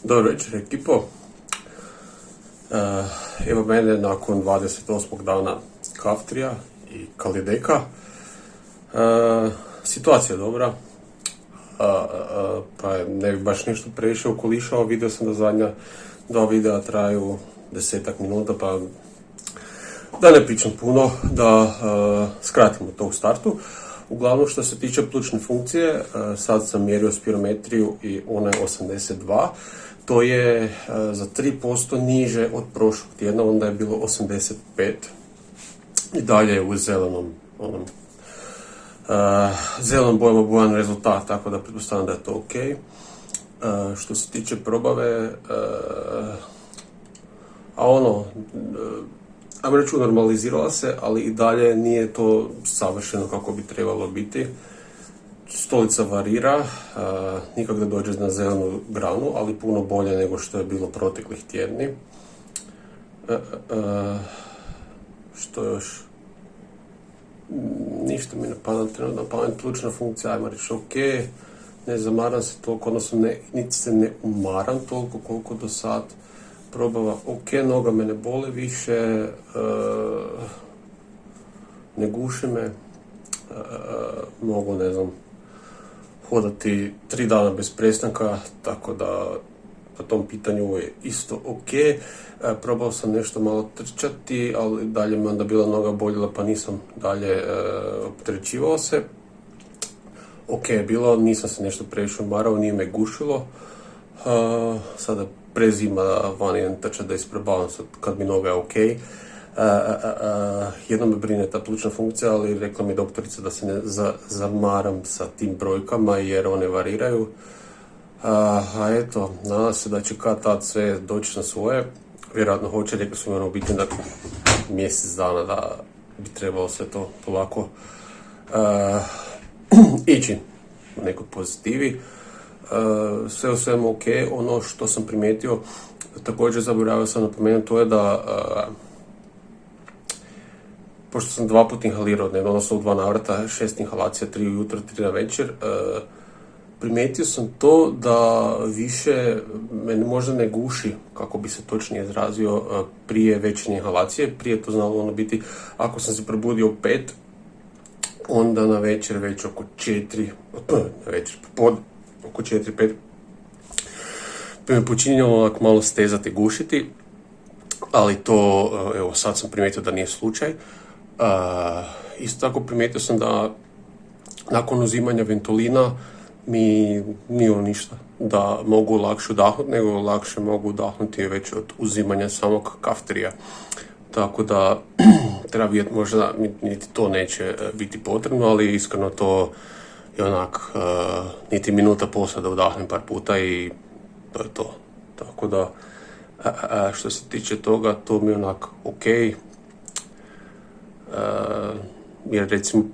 Dobro večer, ekipo. Evo mene nakon 28. dana Kaftrija i Kalideka. Situacija je dobra, pa ne bi baš nešto previše okolišao. Vidio sam da zadnja dva videa traju 10 minuta, pa da ne pričam puno, da skratimo to u startu. Uglavnom, što se tiče plućne funkcije, sad sam mjerio spirometriju i ona je 82. To je za 3% niže od prošlog tjedna, onda je bilo 85. I dalje je u zelenom bojama bojan rezultat, tako da pretpostavljam da je to ok. Što se tiče probave, ajmo reći, normalizirala se, ali i dalje nije to savršeno kako bi trebalo biti. Stolica varira, nikak da dođe na zelenu granu, ali puno bolje nego što je bilo proteklih tjedni. Što još? Ništa mi ne pada trenutno na pamet. Plućna funkcija, ajmo reći, ok. Ne zamaram se toliko, odnosno niti se ne umaram toliko koliko do sad. Probava ok, noga me ne boli više, ne guši me, mogu, ne znam, hodati 3 dana bez prestanka, tako da po tom pitanju je isto ok. Probao sam nešto malo trčati, ali dalje mi onda bila noga boljela, pa nisam dalje opterećivao se. Ok je bilo, nisam se nešto previše umarao, nije me gušilo. Sada prezima vani idem trčati da isprobavam sad kad mi noga je ok. Jedno me brine ta plućna funkcija, ali rekla mi doktorica da se ne zamaram sa tim brojkama jer one variraju. Eto, nadam se da će kad tad sve doći na svoje. Vjerojatno hoće, rekli su mi ono biti na mjesec dana da bi trebalo sve to polako ići u nekoj pozitivi. Sve u svemu ok. Ono što sam primijetio, također zaboravio sam napomenuti, to je da pošto sam 2 puta inhalirao dnevno, odnosno u 2 navrata, 6 inhalacija, 3 ujutro, 3 na večer, primijetio sam to da više me možda ne guši, kako bi se točnije izrazio, prije večernje inhalacije. Prije to znalo ono biti, ako sam se probudio u 5, onda na večer već oko 4, na večer popodne, oko 4-5, bi me počinjalo onako malo stezati, gušiti, ali to, evo, sad sam primijetio da nije slučaj. Isto tako primijetio sam da nakon uzimanja Ventolina mi nije ništa, da mogu lakše udahnuti, nego lakše mogu udahnuti već od uzimanja samog Kaftrija. Tako da treba vidjeti, možda niti to neće biti potrebno, ali iskreno to je onak niti minuta poslije da udahnem par puta i to je to. Tako da što se tiče toga, to mi je onak ok. Jer recimo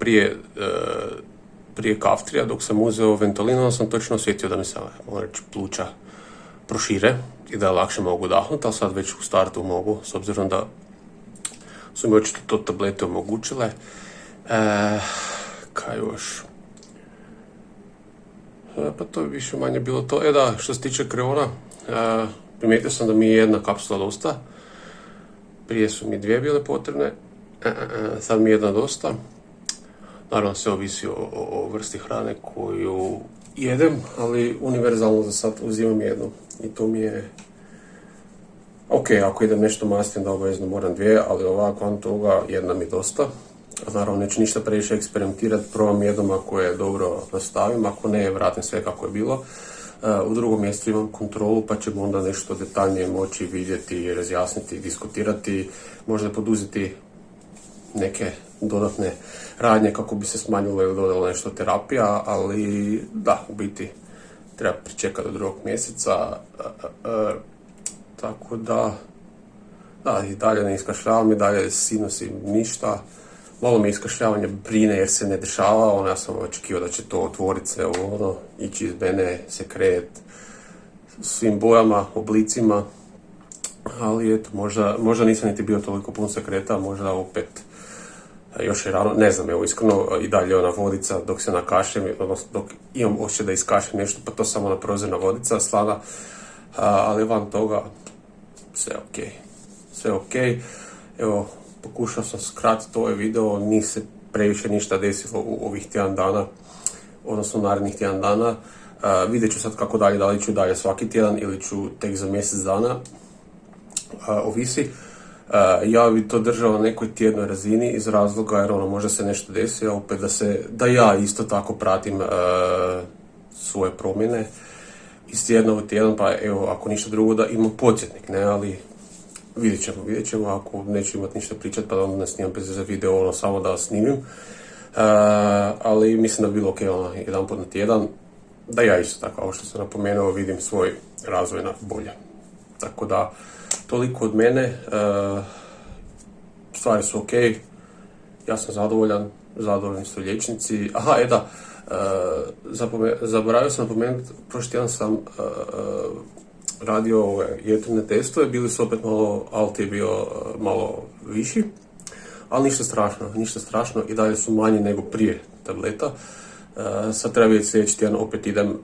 prije Kaftrija, dok sam uzeo Ventolin, onda sam točno osjetio da mi se, moram reći, pluća prošire i da lakše mogu udahnuti, ali sad već u startu mogu, s obzirom da su mi očito to tablete omogućile. Kaj još? Pa to je više manje bilo to. Da, što se tiče kreona, primijetio sam da mi je jedna kapsula dosta. Prije su mi 2 bile potrebne, sad mi je jedna dosta. Naravno, sve ovisi o vrsti hrane koju jedem, ali univerzalno za sad uzimam jednu. I to mi je ok, ako idem nešto mastim, da obavezno moram 2, ali ovako van toga jedna mi dosta. Naravno, neću ništa previše eksperimentirati, probam jednom ako je dobro nastavim, ako ne, vratim sve kako je bilo. U drugom mjestu imam kontrolu, pa ćemo onda nešto detaljnije moći vidjeti, razjasniti, diskutirati, možda poduzeti neke dodatne radnje kako bi se smanjilo ili dodalo nešto terapija, ali da, u biti treba pričekati do 2. mjeseca. Tako da, i dalje ne iskašljavam, i dalje sinusi ništa. Malo me iskašljavanje brine jer se ne dešava, ja sam očekivao da će to otvoriti se, ići iz mene, sekret, svim bojama, oblicima, ali eto, možda nisam niti bio toliko pun sekreta, možda opet još je rano, ne znam, evo iskreno, i dalje ona vodica dok se nakašljem, odnosno dok imam osjećaj da iskašljem nešto, pa to samo na prozirna vodica, slana, ali van toga sve ok. Sve ok. Evo, pokušao sam skratiti ovaj video, nije se previše ništa desilo u ovih tjedan dana, odnosno narednih tjedan dana. Vidjet ću sad kako dalje, da li ću dalje svaki tjedan ili ću tek za mjesec dana, ovisi. Ja bi to držao na nekoj tjednoj razini iz razloga jer možda se nešto desi, a opet da ja isto tako pratim svoje promjene iz tjedna u tjedan, pa evo, ako ništa drugo da imam podsjetnik, ne, ali vidjet ćemo, ako neću imati ništa pričati, pa da onda ne snimam bez za video, samo da snimim. Ali mislim da bi bilo ok, jedan put na tjedan, da ja isto tako, kao što sam napomenuo, vidim svoj razvoj na bolje. Tako da, toliko od mene, stvari su ok, ja sam zadovoljni su liječnici. Aha, zaboravio sam napomenuti, prošli tjedan sam radio ove jetrne testove, bili su opet malo, alt je bio malo viši, ali ništa strašno i dalje su manji nego prije tableta. Sad treba vidjeti sljedeći tjedan, opet idem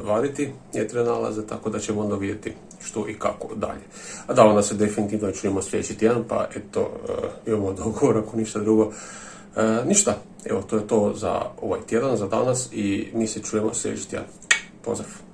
vaditi jetre nalaze, tako da ćemo onda vidjeti što i kako dalje. A da, onda se definitivno čujemo sljedeći tjedan, pa eto, imamo dogovor ako ništa drugo. Ništa, evo, to je to za ovaj tjedan, za danas i mi se čujemo sljedeći tjedan. Pozdrav!